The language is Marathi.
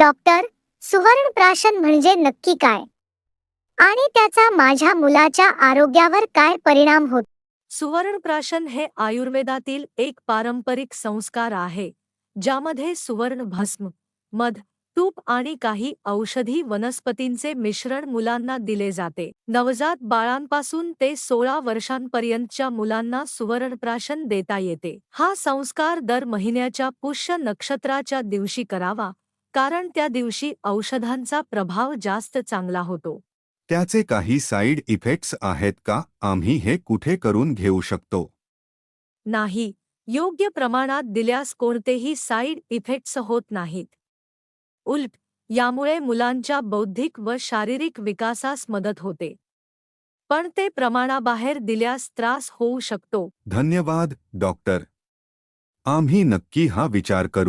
डॉक्टर, सुवर्णप्राशन म्हणजे नक्की काय आणि त्याचा माझ्या मुलाच्या आरोग्यावर काय परिणाम होतो? सुवर्णप्राशन हे आयुर्वेदातील एक पारंपरिक संस्कार आहे ज्यामध्ये सुवर्ण भस्म, मध, तूप आणि काही औषधी वनस्पतींचे मिश्रण मुलांना दिले जाते. नवजात बाळांपासून ते 16 वर्षांपर्यंतच्या मुलांना सुवर्णप्राशन देता येते. हा संस्कार दर महिन्याच्या पुष्य नक्षत्राच्या दिवशी करावा, कारण त्या दिवशी औषधांचा प्रभाव जास्त चांगला होतो. त्याचे काही साईड इफेक्ट्स आहेत का? आम्ही हे कुठे करून घेऊ शकतो? नाही, योग्य प्रमाणात दिल्यास कोणतेही साईड इफेक्ट्स होत नाहीत. उलट, यामुळे मुलांच्या बौद्धिक व शारीरिक विकासास मदत होते. पण ते प्रमाणाबाहेर दिल्यास त्रास होऊ शकतो. धन्यवाद, डॉक्टर. आम्ही नक्की हा विचार करू.